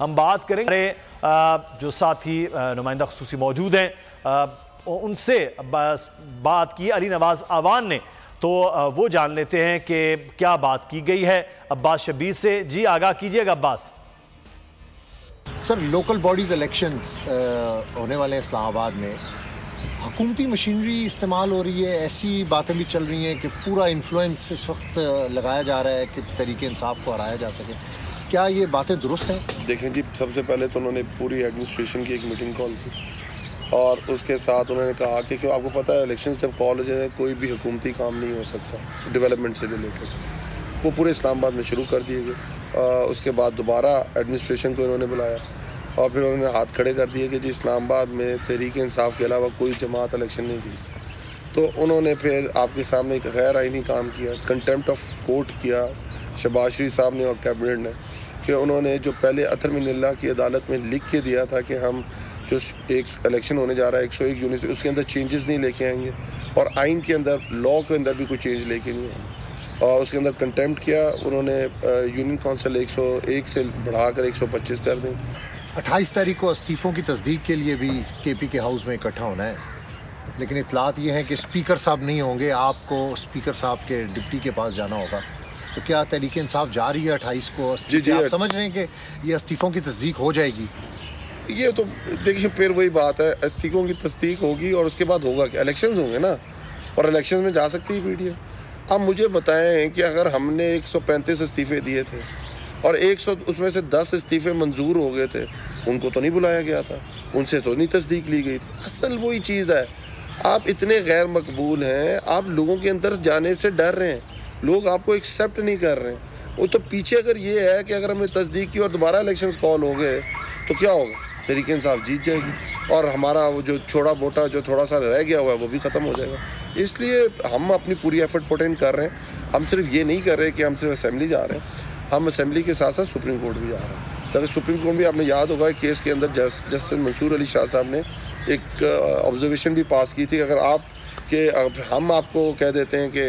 हम बात करेंगे जो साथी नुमाइंदा खुसूसी मौजूद हैं उनसे बात की अली नवाज आवान ने, तो वो जान लेते हैं कि क्या बात की गई है अब्बास शब्बीर से। जी आगाह कीजिएगा Abbas. Sir, local bodies elections होने वाले हैं इस्लामाबाद में, हुकूमती मशीनरी इस्तेमाल हो रही है, ऐसी बातें भी चल रही हैं कि पूरा इन्फ्लुएंस इस वक्त लगाया जा रहा है कि तरीके इंसाफ को हराया जा सके। क्या ये बातें दुरुस्त हैं? देखें जी, सबसे पहले तो उन्होंने पूरी एडमिनिस्ट्रेशन की एक मीटिंग कॉल की और उसके साथ उन्होंने कहा कि क्यों आपको पता है इलेक्शन जब कॉल हो जाए कोई भी हुकूमती काम नहीं हो सकता डेवलपमेंट से रिलेटेड, वो पूरे इस्लामाबाद में शुरू कर दिए गए। उसके बाद दोबारा एडमिनिस्ट्रेशन को इन्होंने बुलाया और फिर उन्होंने हाथ खड़े कर दिए कि जी इस्लामाबाद में तहरीक इंसाफ के अलावा कोई जमात इलेक्शन नहीं दी। तो उन्होंने फिर आपके सामने एक गैर आइनी काम किया, कंटेम्प्ट ऑफ कोर्ट किया शहबाज शरीफ साहब ने और कैबिनेट ने, कि उन्होंने जो पहले अतर मिनल्ला की अदालत में लिख के दिया था कि हम जो एक इलेक्शन होने जा रहा है 101 यूनिट से उसके अंदर चेंजेस नहीं लेके आएंगे और आइन के अंदर लॉ के अंदर भी कोई चेंज लेके नहीं आएंगे, और उसके अंदर कंटेम्प्ट किया उन्होंने। यूनियन काउंसिल 101 से बढ़ाकर 125 कर दें। 28 तारीख को इस्तीफ़ों की तस्दीक के लिए भी KP के हाउस में इकट्ठा होना है, लेकिन इतलात ये हैं कि स्पीकर साहब नहीं होंगे, आपको स्पीकर साहब के डिप्टी के पास जाना होगा। तो क्या तहरीक इंसाफ जा रही है 28 को? जी, आप समझ रहे हैं कि ये इस्तीफ़ों की तस्दीक हो जाएगी? ये तो देखिए फिर वही बात है, इस्तीफ़ों की तस्दीक होगी और उसके बाद होगा क्या? इलेक्शंस होंगे ना, और इलेक्शंस में जा सकती है PDM। अब मुझे बताएं कि अगर हमने 135 इस्तीफ़े दिए थे और 100 उसमें से 10 इस्तीफ़े मंजूर हो गए थे, उनको तो नहीं बुलाया गया था, उनसे तो नहीं तस्दीक ली गई थी। असल वही चीज़ है, आप इतने गैर मकबूल हैं, आप लोगों के अंदर जाने से डर रहे हैं, लोग आपको एक्सेप्ट नहीं कर रहे हैं। वो तो पीछे अगर ये है कि अगर हमने तस्दीक की और दोबारा इलेक्शंस कॉल हो गए तो क्या होगा? तहरीक इंसाफ जीत जाएगी और हमारा वो जो छोटा मोटा जो थोड़ा सा रह गया हुआ है वो भी ख़त्म हो जाएगा। इसलिए हम अपनी पूरी एफर्ट पुट इन कर रहे हैं। हम सिर्फ ये नहीं कर रहे कि हम सिर्फ असेंबली जा रहे हैं, हम असेंबली के साथ साथ सुप्रीम कोर्ट भी जा रहे हैं। ताकि सुप्रीम कोर्ट भी आपने याद होगा केस के अंदर जस्टिस मंसूर अली शाह साहब ने एक ऑब्जर्वेशन भी पास की थी, अगर आप कि हम आपको कह देते हैं कि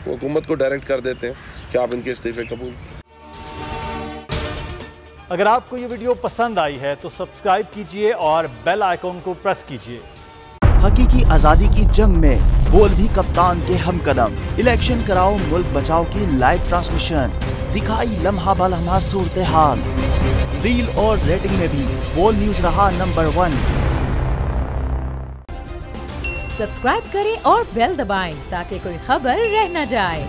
हुकूमत को डायरेक्ट कर देते हैं कि आप इनके इस्तीफे कबूल करें। अगर आपको ये वीडियो पसंद आई है तो सब्सक्राइब कीजिए और बेल आइकॉन को प्रेस कीजिए। हकीकी आजादी की जंग में बोल भी कप्तान के हमकदम। इलेक्शन कराओ मुल्क बचाओ की लाइव ट्रांसमिशन, दिखाई लम्हा बलम्हा सूरत हाल। रील और रेटिंग में भी बोल न्यूज रहा नंबर 1। सब्सक्राइब करें और बेल दबाएं ताकि कोई खबर रह न जाए।